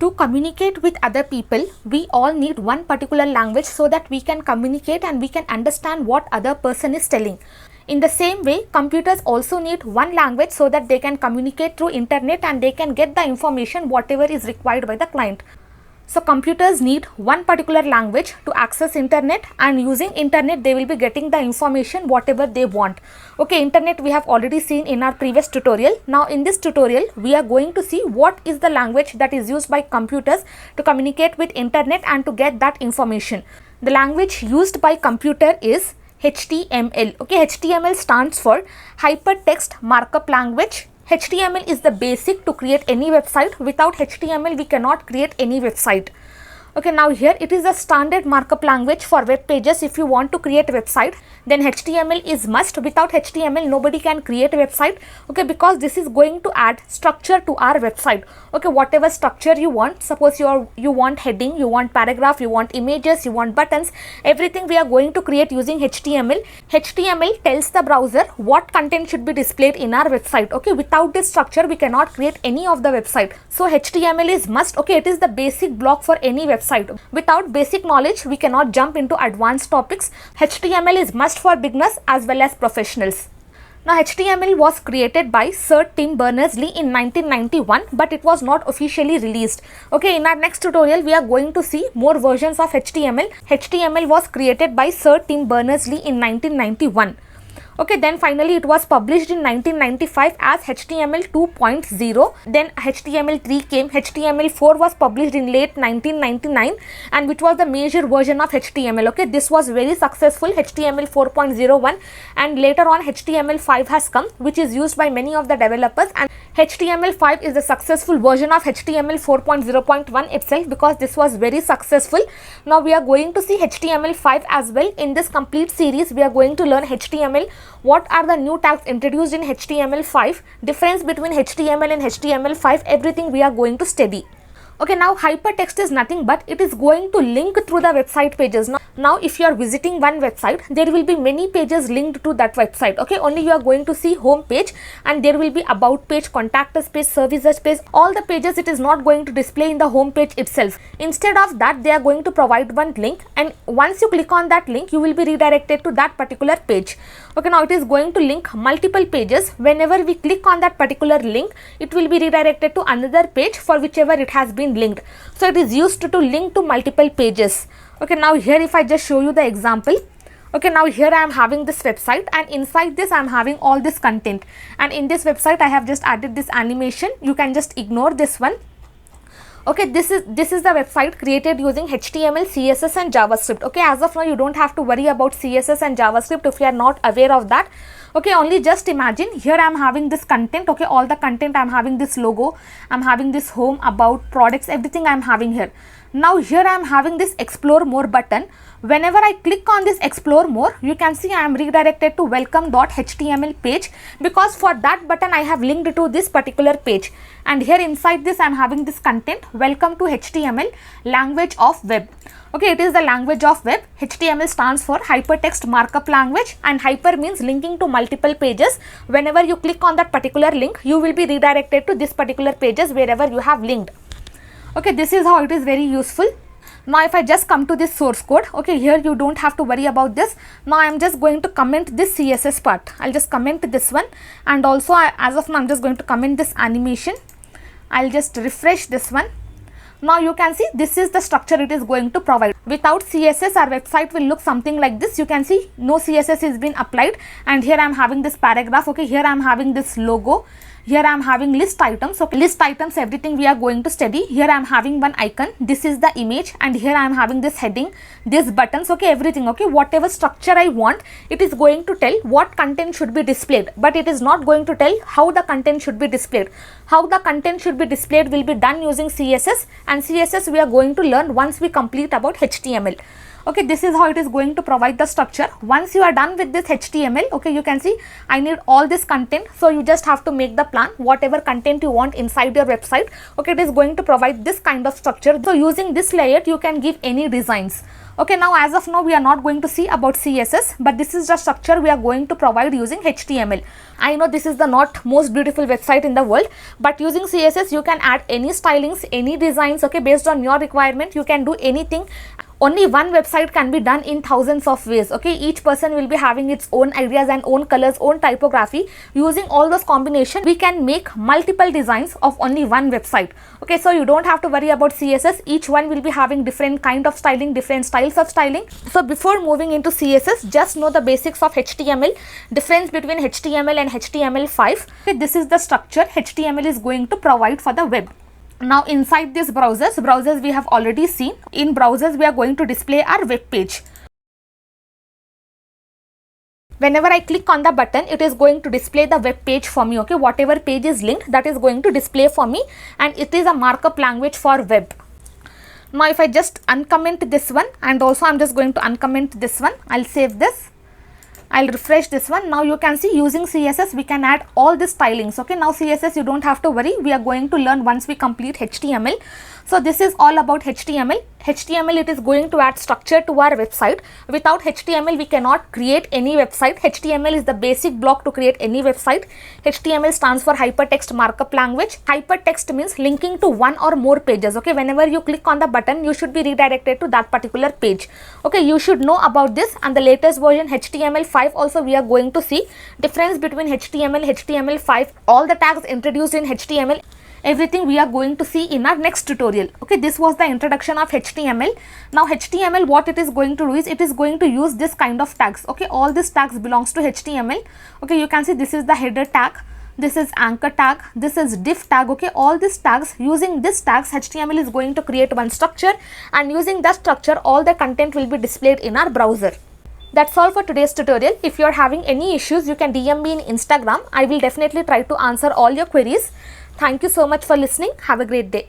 To communicate with other people, we all need one particular language so that we can communicate and we can understand what other person is telling. In the same way, computers also need one language so that they can communicate through internet and they can get the information whatever is required by the client. So computers need one particular language to access internet, and using internet they will be getting the information whatever they want. Okay, internet we have already seen in our previous tutorial. Now in this tutorial we are going to see what is the language that is used by computers to communicate with internet and to get that information. The language used by computer is HTML. Okay, HTML stands for Hypertext Markup Language. HTML is the basic to create any website. Without HTML, we cannot create any website. Okay, now here it is a standard markup language for web pages. If you want to create a website, then HTML is must. Without HTML, nobody can create a website. Okay, because this is going to add structure to our website. Okay, whatever structure you want, suppose you want heading, you want paragraph, you want images, you want buttons, everything we are going to create using HTML. HTML tells the browser what content should be displayed in our website. Okay, without this structure, we cannot create any of the website. So HTML is must. Okay, it is the basic block for any website. Without basic knowledge, we cannot jump into advanced topics. HTML is must for beginners as well as professionals. Now HTML was created by Sir Tim Berners-Lee in 1991, but it was not officially released. Okay, in our next tutorial we are going to see more versions of HTML. HTML was created by Sir Tim Berners-Lee in 1991. Okay, then finally it was published in 1995 as HTML 2.0. Then HTML 3 came. HTML 4 was published in late 1999, and which was the major version of HTML. Okay, this was very successful, HTML 4.01, and later on HTML 5 has come, which is used by many of the developers, and HTML 5 is the successful version of HTML 4.0.1 itself, because this was very successful. Now we are going to see HTML 5 as well. In this complete series we are going to learn HTML, what are the new tags introduced in HTML 5, difference between HTML and HTML 5, everything we are going to study. Okay, now hypertext is nothing but it is going to link through the website pages. Now if you are visiting one website, there will be many pages linked to that website. Okay, only you are going to see home page, and there will be about page, contact us page, services page, all the pages it is not going to display in the home page itself. Instead of that, they are going to provide one link, and once you click on that link, you will be redirected to that particular page. Okay, now it is going to link multiple pages. Whenever we click on that particular link, it will be redirected to another page for whichever it has been linked. So it is used to link to multiple pages. Okay, now here if I just show you the example. Okay, now here I am having this website, and inside this I am having all this content, and in this website I have just added this animation. You can just ignore this one. Okay, this is the website created using HTML, CSS and JavaScript. Okay, as of now you don't have to worry about CSS and JavaScript if you are not aware of that. Okay, only just imagine here I am having this content. Okay, all the content I am having this logo, I am having this home, about, products, everything I am having here. Now here I am having this explore more button. Whenever I click on this explore more, you can see I am redirected to welcome.html page, because for that button I have linked to this particular page. And here inside this I am having this content, welcome to HTML, language of web. Okay, it is the language of web. HTML stands for hypertext markup language, and hyper means linking to multiple pages. Whenever you click on that particular link, you will be redirected to this particular pages wherever you have linked. Okay, this is how it is very useful. Now if I just come to this source code, okay, here you don't have to worry about this. Now I am just going to comment this CSS part. I'll just comment this one, and also as of now I'm just going to comment this animation. I'll just refresh this one. Now you can see this is the structure it is going to provide. Without CSS, our website will look something like this. You can see no CSS is been applied, and here I am having this paragraph. Okay, here I am having this logo. Here I am having list items. Okay, list items, everything we are going to study. Here I am having one icon. This is the image, and here I am having this heading, these buttons. Okay, everything. Okay, whatever structure I want, it is going to tell what content should be displayed, but it is not going to tell how the content should be displayed. How the content should be displayed will be done using CSS, and CSS we are going to learn once we complete about HTML. Okay, this is how it is going to provide the structure. Once you are done with this HTML, okay, you can see I need all this content. So you just have to make the plan, whatever content you want inside your website. Okay, it is going to provide this kind of structure. So using this layout, you can give any designs. Okay, now as of now we are not going to see about CSS, but this is the structure we are going to provide using HTML. I know this is the not most beautiful website in the world, but using CSS you can add any stylings, any designs, okay, based on your requirement. You can do anything. Only one website can be done in thousands of ways. Okay, each person will be having its own ideas and own colors, own typography. Using all those combinations, we can make multiple designs of only one website. Okay, so you don't have to worry about CSS. Each one will be having different kind of styling, different styles of styling. So before moving into CSS, just know the basics of HTML, difference between HTML and HTML5. Okay, this is the structure HTML is going to provide for the web. Now inside this browsers we have already seen. In browsers we are going to display our web page. Whenever I click on the button, it is going to display the web page for me. Okay, whatever page is linked, that is going to display for me, and it is a markup language for web. Now if I just uncomment this one, and also I'm just going to uncomment this one, I'll save this. I'll refresh this one. Now you can see using CSS we can add all the stylings. Okay, now CSS you don't have to worry. We are going to learn once we complete HTML. So this is all about HTML. HTML, it is going to add structure to our website. Without HTML we cannot create any website. HTML is the basic block to create any website. HTML stands for hypertext markup language. Hypertext means linking to one or more pages. Okay, whenever you click on the button, you should be redirected to that particular page. Okay, you should know about this, and the latest version HTML5 also we are going to see. Difference between HTML, HTML5, all the tags introduced in HTML, everything we are going to see in our next tutorial. Okay, this was the introduction of HTML. Now HTML, what it is going to do is it is going to use this kind of tags. Okay, all these tags belongs to HTML. Okay, you can see this is the header tag, this is anchor tag, this is div tag. Okay, all these tags, using these tags HTML is going to create one structure, and using that structure all the content will be displayed in our browser. That's all for today's tutorial. If you are having any issues, you can DM me in Instagram. I will definitely try to answer all your queries. Thank you so much for listening. Have a great day.